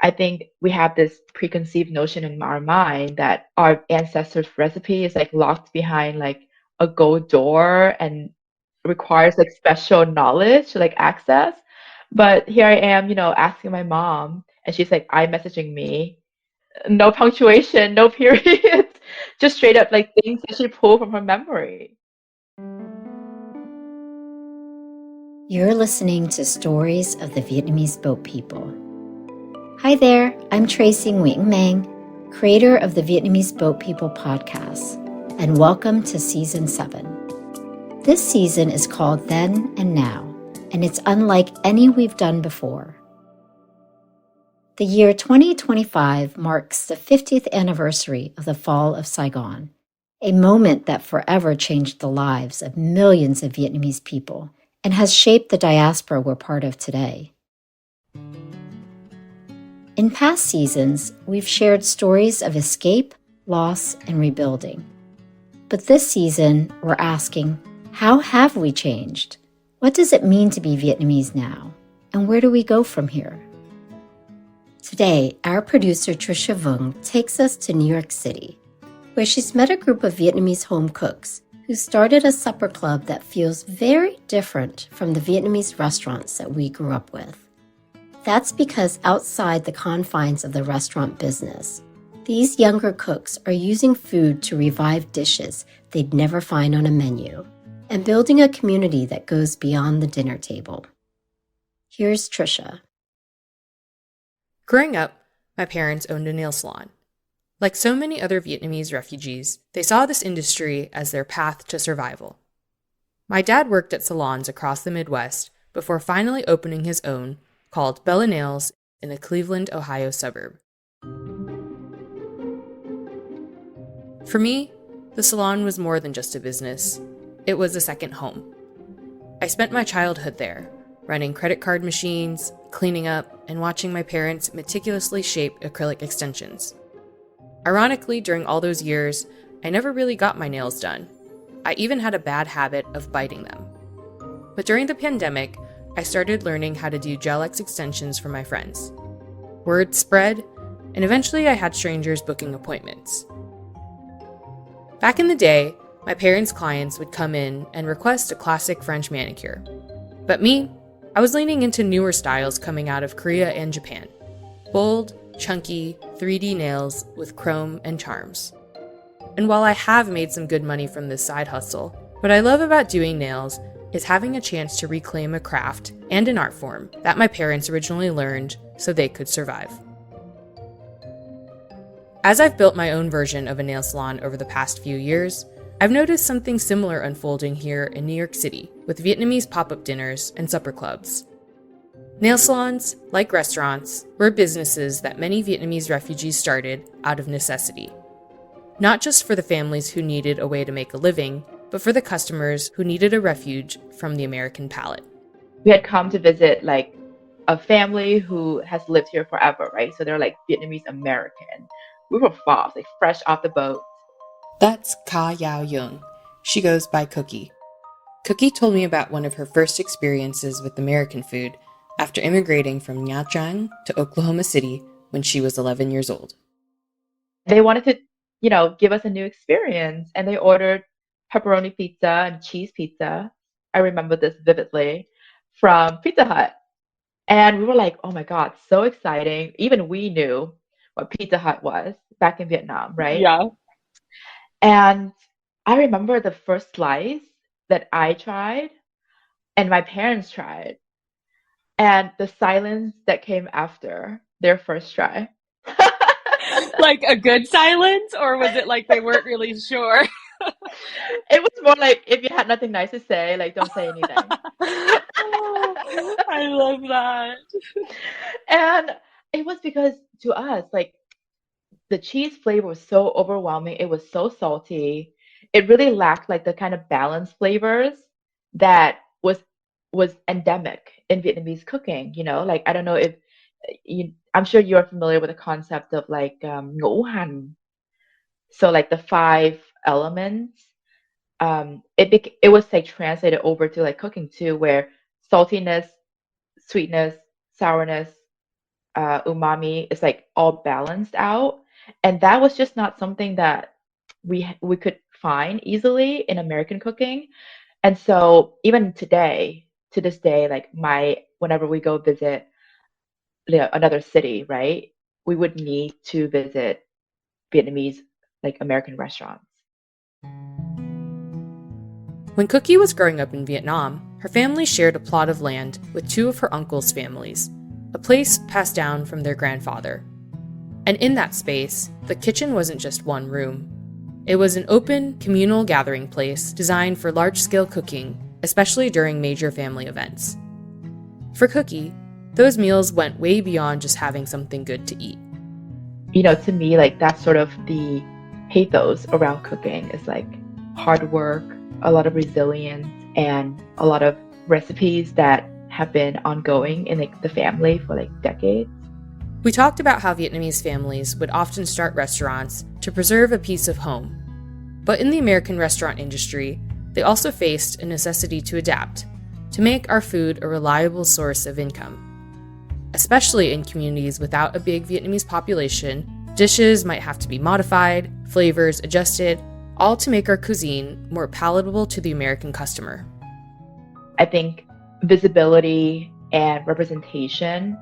I think we have this preconceived notion in our mind that our ancestors' recipe is like locked behind like a gold door and requires like special knowledge to like access. But here I am, asking my mom, and she's like iMessaging me. No punctuation, no periods, just straight up like things that she pulled from her memory. You're listening to Stories of the Vietnamese Boat People. Hi there, I'm Tracey Nguyen Mang, creator of the Vietnamese Boat People podcast, and welcome to Season 7. This season is called Then and Now, and it's unlike any we've done before. The year 2025 marks the 50th anniversary of the fall of Saigon, a moment that forever changed the lives of millions of Vietnamese people and has shaped the diaspora we're part of today. In past seasons, we've shared stories of escape, loss, and rebuilding. But this season, we're asking, how have we changed? What does it mean to be Vietnamese now? And where do we go from here? Today, our producer Tricia Vuong takes us to New York City, where she's met a group of Vietnamese home cooks who started a supper club that feels very different from the Vietnamese restaurants that we grew up with. That's because outside the confines of the restaurant business, these younger cooks are using food to revive dishes they'd never find on a menu and building a community that goes beyond the dinner table. Here's Tricia. Growing up, my parents owned a nail salon. Like so many other Vietnamese refugees, they saw this industry as their path to survival. My dad worked at salons across the Midwest before finally opening his own, called Bella Nails, in a Cleveland, Ohio suburb. For me, the salon was more than just a business. It was a second home. I spent my childhood there, running credit card machines, cleaning up, and watching my parents meticulously shape acrylic extensions. Ironically, during all those years, I never really got my nails done. I even had a bad habit of biting them. But during the pandemic, I started learning how to do gel-X extensions for my friends. Word spread, and eventually I had strangers booking appointments. Back in the day, my parents' clients would come in and request a classic French manicure. But me, I was leaning into newer styles coming out of Korea and Japan. Bold, chunky, 3D nails with chrome and charms. And while I have made some good money from this side hustle, what I love about doing nails is having a chance to reclaim a craft and an art form that my parents originally learned so they could survive. As I've built my own version of a nail salon over the past few years, I've noticed something similar unfolding here in New York City with Vietnamese pop-up dinners and supper clubs. Nail salons, like restaurants, were businesses that many Vietnamese refugees started out of necessity. Not just for the families who needed a way to make a living, but for the customers who needed a refuge from the American palate. We had come to visit like a family who has lived here forever, right? So they're like Vietnamese American. We were fast, like fresh off the boat. That's Ka Yao Young. She goes by Cookie. Cookie told me about one of her first experiences with American food after immigrating from Nha Trang to Oklahoma City when she was 11 years old. They wanted to, give us a new experience, and they ordered pepperoni pizza and cheese pizza. I remember this vividly from Pizza Hut. And we were like, oh my God, so exciting. Even we knew what Pizza Hut was back in Vietnam, right? Yeah. And I remember the first slice that I tried and my parents tried, and the silence that came after their first try. Like a good silence, or was it like they weren't really sure? It was more like if you had nothing nice to say, like don't say anything. I love that. And it was because to us, like the cheese flavor was so overwhelming. It was so salty. It really lacked like the kind of balanced flavors that was endemic in Vietnamese cooking. Like I don't know if I'm sure you're familiar with the concept of like ngũ hành. So like the five elements. It was like translated over to like cooking too, where saltiness, sweetness, sourness, umami is like all balanced out. And that was just not something that we could find easily in American cooking. And so even today, to this day, like whenever we go visit another city, right, we would need to visit Vietnamese like American restaurants. When Cookie was growing up in Vietnam, her family shared a plot of land with two of her uncles' families, a place passed down from their grandfather. And in that space, the kitchen wasn't just one room. It was an open, communal gathering place designed for large-scale cooking, especially during major family events. For Cookie, those meals went way beyond just having something good to eat. To me, like that's sort of the pathos around cooking is like hard work, a lot of resilience, and a lot of recipes that have been ongoing in like the family for like decades. We talked about how Vietnamese families would often start restaurants to preserve a piece of home. But in the American restaurant industry, they also faced a necessity to adapt, to make our food a reliable source of income. Especially in communities without a big Vietnamese population, dishes might have to be modified, flavors adjusted, all to make our cuisine more palatable to the American customer. I think visibility and representation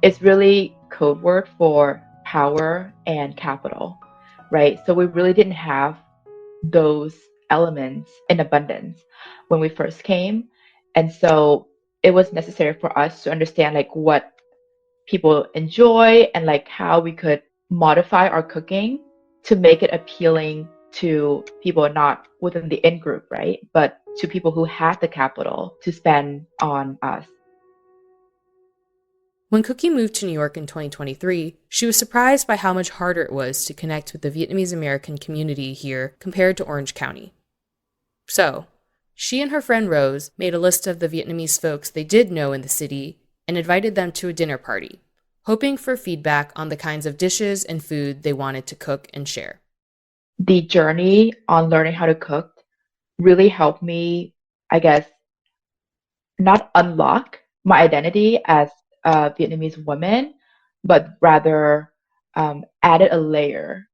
is really code word for power and capital, right? So we really didn't have those elements in abundance when we first came. And so it was necessary for us to understand like what people enjoy and like how we could modify our cooking to make it appealing to people not within the in group, right? But to people who had the capital to spend on us. When Cookie moved to New York in 2023, she was surprised by how much harder it was to connect with the Vietnamese American community here compared to Orange County. So, she and her friend Rose made a list of the Vietnamese folks they did know in the city and invited them to a dinner party, hoping for feedback on the kinds of dishes and food they wanted to cook and share. The journey on learning how to cook really helped me, I guess, not unlock my identity as a Vietnamese woman, but rather added a layer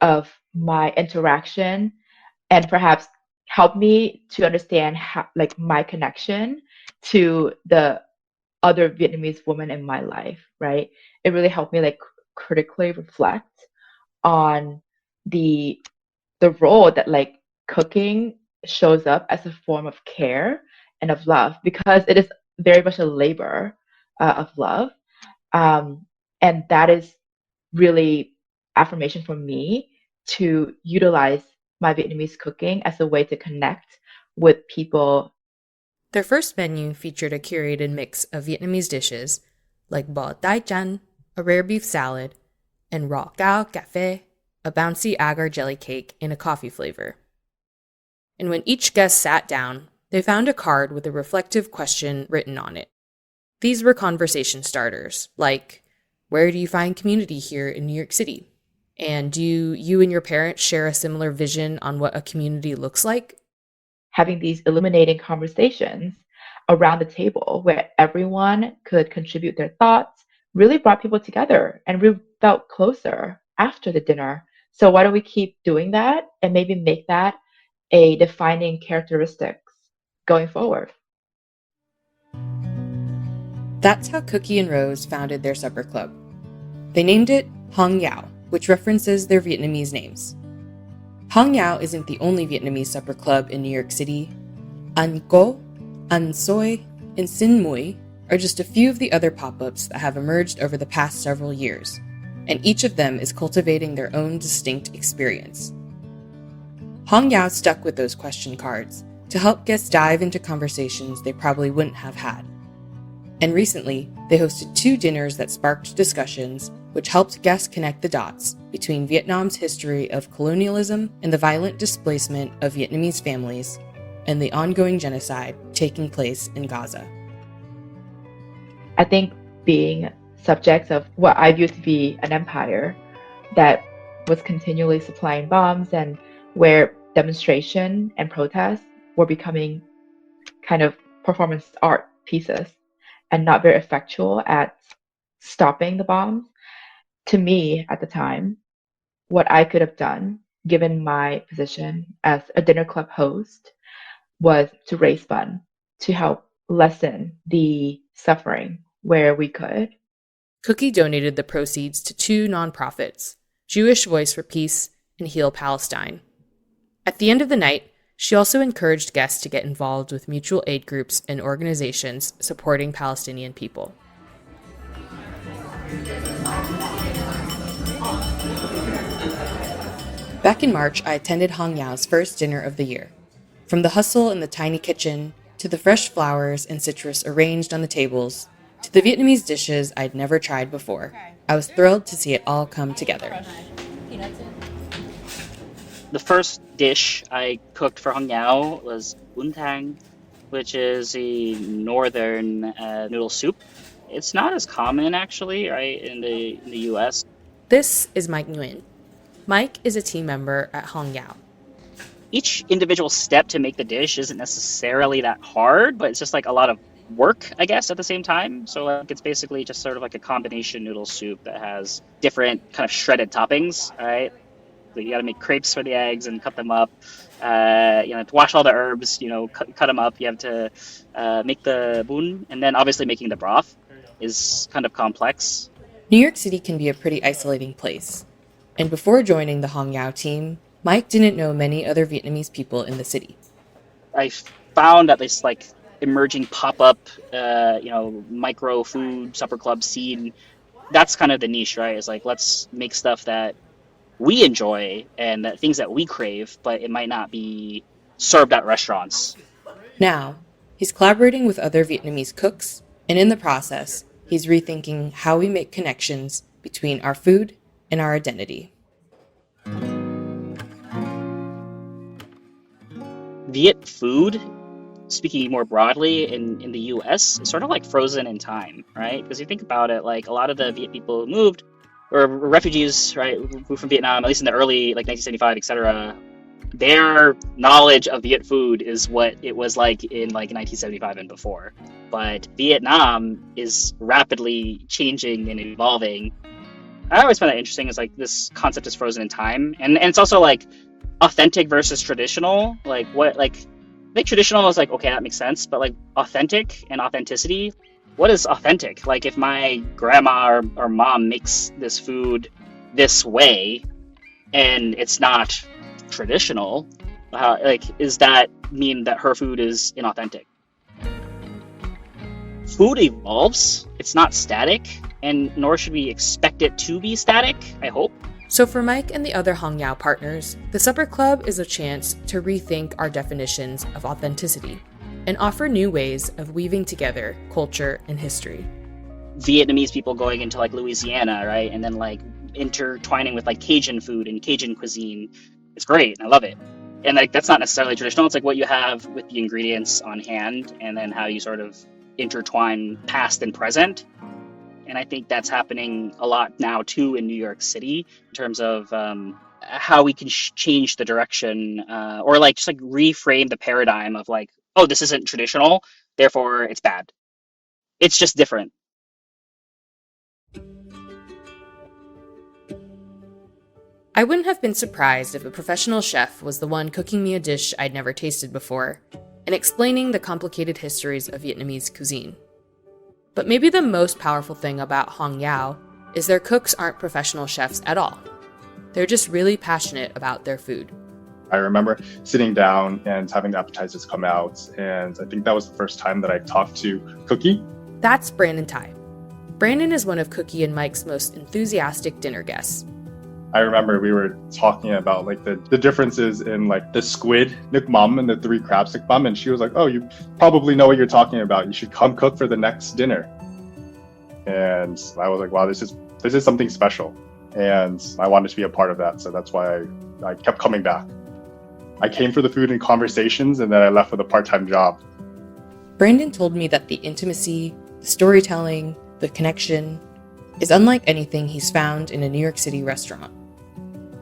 of my interaction and perhaps helped me to understand how, like my connection to the other Vietnamese women in my life, right? It really helped me like critically reflect on the role that like cooking shows up as a form of care and of love because it is very much a labor of love. And that is really affirmation for me to utilize my Vietnamese cooking as a way to connect with people. Their first menu featured a curated mix of Vietnamese dishes like bò tai chan, a rare beef salad, and raw cao café, a bouncy agar jelly cake in a coffee flavor. And when each guest sat down, they found a card with a reflective question written on it. These were conversation starters, like, where do you find community here in New York City? And do you and your parents share a similar vision on what a community looks like? Having these illuminating conversations around the table where everyone could contribute their thoughts really brought people together and we felt closer after the dinner. So why don't we keep doing that and maybe make that a defining characteristics going forward? That's how Cookie and Rose founded their supper club. They named it Hong Yao, which references their Vietnamese names. Hong Yao isn't the only Vietnamese supper club in New York City. An Co, An Soi, and Sin Mui are just a few of the other pop-ups that have emerged over the past several years, and each of them is cultivating their own distinct experience. Hong Yao stuck with those question cards to help guests dive into conversations they probably wouldn't have had. And recently, they hosted 2 dinners that sparked discussions which helped guests connect the dots between Vietnam's history of colonialism and the violent displacement of Vietnamese families and the ongoing genocide taking place in Gaza. I think being subjects of what I view to be an empire that was continually supplying bombs and where demonstration and protest were becoming kind of performance art pieces and not very effectual at stopping the bombs. To me, at the time, what I could have done, given my position as a dinner club host, was to raise funds to help lessen the suffering where we could. Cookie donated the proceeds to 2 nonprofits, Jewish Voice for Peace and Heal Palestine. At the end of the night, she also encouraged guests to get involved with mutual aid groups and organizations supporting Palestinian people. Back in March, I attended Hong Yao's first dinner of the year. From the hustle in the tiny kitchen, to the fresh flowers and citrus arranged on the tables, to the Vietnamese dishes I'd never tried before, I was thrilled to see it all come together. The first dish I cooked for Hong Yao was bún thang, which is a northern noodle soup. It's not as common, actually, right, in the U.S. This is Mike Nguyen. Mike is a team member at Hong Yao. Each individual step to make the dish isn't necessarily that hard, but it's just like a lot of work, I guess, at the same time. So like it's basically just sort of like a combination noodle soup that has different kind of shredded toppings, right? You got to make crepes for the eggs and cut them up. You have to wash all the herbs, cut them up. You have to make the bún, and then obviously making the broth is kind of complex. New York City can be a pretty isolating place. And before joining the Hong Yao team, Mike didn't know many other Vietnamese people in the city. I found that this like emerging pop-up, micro food supper club scene, that's kind of the niche, right? It's like, let's make stuff that we enjoy and that things that we crave, but it might not be served at restaurants. Now, he's collaborating with other Vietnamese cooks, and in the process, he's rethinking how we make connections between our food and our identity. Viet food, speaking more broadly in the US, is sort of like frozen in time, right? Because you think about it, like a lot of the Viet people who moved, or refugees, right, who moved from Vietnam, at least in the early, like 1975, etc., their knowledge of Viet food is what it was like in like 1975 and before. But Vietnam is rapidly changing and evolving. I always find that interesting, is like this concept is frozen in time. And it's also like authentic versus traditional. Like what, like I think traditional is like, okay, that makes sense. But like authentic and authenticity, what is authentic? Like if my grandma or mom makes this food this way and it's not traditional, does that mean that her food is inauthentic? Food evolves, it's not static, and nor should we expect it to be static, I hope. So for Mike and the other Hong Yao partners, the Supper Club is a chance to rethink our definitions of authenticity and offer new ways of weaving together culture and history. Vietnamese people going into like Louisiana, right? And then like intertwining with like Cajun food and Cajun cuisine. It's great. I love it. And like that's not necessarily traditional. It's like what you have with the ingredients on hand and then how you sort of intertwine past and present. And I think that's happening a lot now too in New York City in terms of how we can change the direction or like just like reframe the paradigm of like, oh, this isn't traditional, therefore it's bad. It's just different. I wouldn't have been surprised if a professional chef was the one cooking me a dish I'd never tasted before and explaining the complicated histories of Vietnamese cuisine. But maybe the most powerful thing about Hong Yao is their cooks aren't professional chefs at all. They're just really passionate about their food. I remember sitting down and having the appetizers come out, and I think that was the first time that I talked to Cookie. That's Brandon Tai. Brandon is one of Cookie and Mike's most enthusiastic dinner guests. I remember we were talking about like the differences in like the squid Nuc Mam and the 3 crabs Nuc Mam, and she was like, oh, you probably know what you're talking about. You should come cook for the next dinner. And I was like, wow, this is something special. And I wanted to be a part of that. So that's why I kept coming back. I came for the food and conversations, and then I left with a part-time job. Brandon told me that the intimacy, the storytelling, the connection is unlike anything he's found in a New York City restaurant.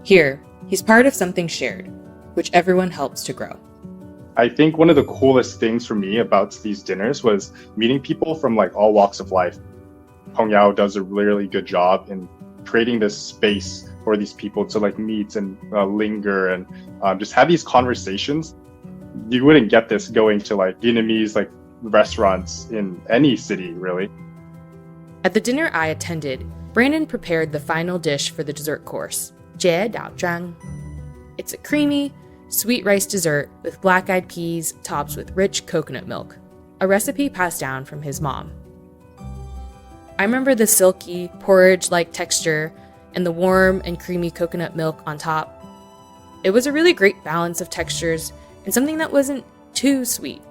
Here, he's part of something shared, which everyone helps to grow. I think one of the coolest things for me about these dinners was meeting people from like all walks of life. Hong Yao does a really good job in creating this space for these people to like meet and linger and just have these conversations. You wouldn't get this going to like Vietnamese like restaurants in any city, really. At the dinner I attended, Brandon prepared the final dish for the dessert course, Jie Dao Zhang. It's a creamy, sweet rice dessert with black-eyed peas topped with rich coconut milk, a recipe passed down from his mom. I remember the silky, porridge-like texture and the warm and creamy coconut milk on top. It was a really great balance of textures and something that wasn't too sweet.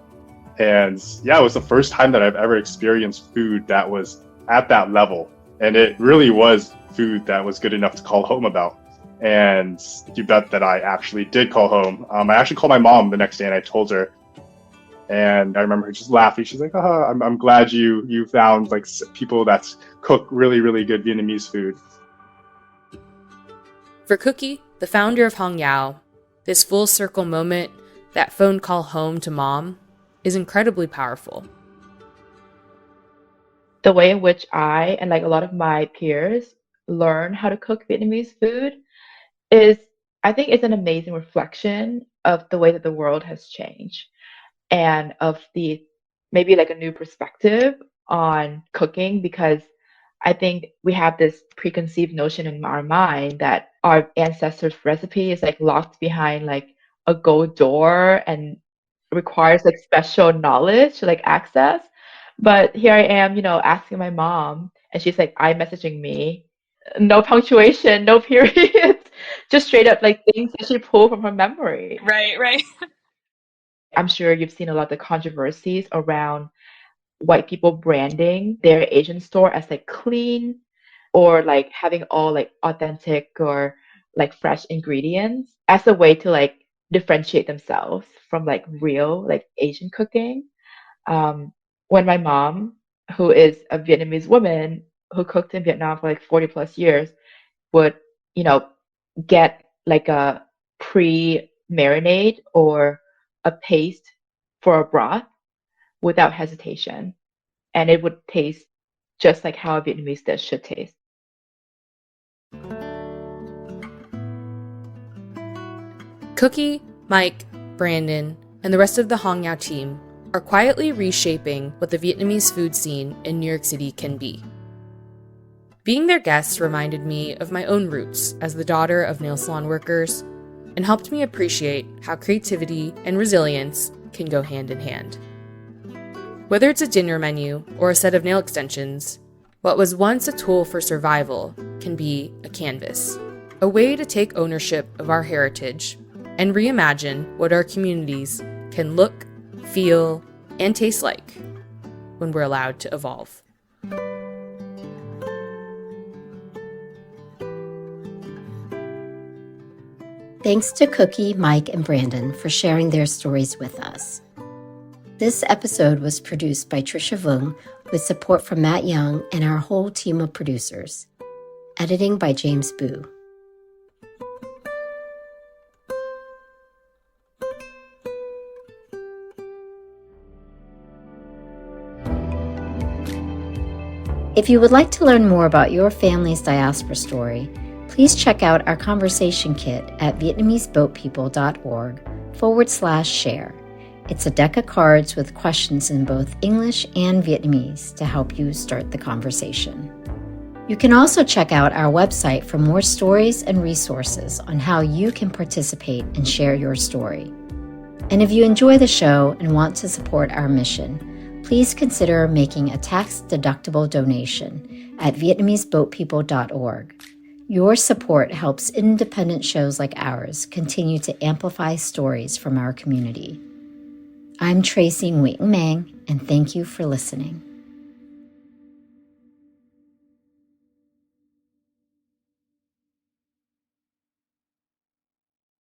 And yeah, it was the first time that I've ever experienced food that was at that level. And it really was food that was good enough to call home about. And you bet that I actually did call home. I actually called my mom the next day and I told her. And I remember her just laughing. She's like, I'm glad you found like people that cook really, really good Vietnamese food. For Cookie, the founder of Hong Yao, this full circle moment, that phone call home to mom, is incredibly powerful. The way in which I and like a lot of my peers learn how to cook Vietnamese food is, I think it's an amazing reflection of the way that the world has changed and of the maybe like a new perspective on cooking, because I think we have this preconceived notion in our mind that our ancestors' recipe is like locked behind like a gold door and requires like special knowledge to like access. But here I am, asking my mom, and she's like iMessaging me, no punctuation, no periods, just straight up like things that she pulled from her memory. Right. I'm sure you've seen a lot of the controversies around white people branding their Asian store as like clean or like having all like authentic or like fresh ingredients as a way to like differentiate themselves from like real like Asian cooking. When my mom, who is a Vietnamese woman who cooked in Vietnam for like 40 plus years, would, get like a pre-marinade or a paste for a broth without hesitation. And it would taste just like how a Vietnamese dish should taste. Cookie, Mike, Brandon, and the rest of the Hong Yao team are quietly reshaping what the Vietnamese food scene in New York City can be. Being their guests reminded me of my own roots as the daughter of nail salon workers and helped me appreciate how creativity and resilience can go hand in hand. Whether it's a dinner menu or a set of nail extensions, what was once a tool for survival can be a canvas, a way to take ownership of our heritage and reimagine what our communities can look, feel, and taste like when we're allowed to evolve. Thanks to Cookie, Mike, and Brandon for sharing their stories with us. This episode was produced by Tricia Vuong with support from Matt Young and our whole team of producers. Editing by James Boo. If you would like to learn more about your family's diaspora story, please check out our conversation kit at vietnameseboatpeople.org/share. It's a deck of cards with questions in both English and Vietnamese to help you start the conversation. You can also check out our website for more stories and resources on how you can participate and share your story. And if you enjoy the show and want to support our mission, please consider making a tax-deductible donation at vietnameseboatpeople.org. Your support helps independent shows like ours continue to amplify stories from our community. I'm Tracey Nguyen Mang, and thank you for listening.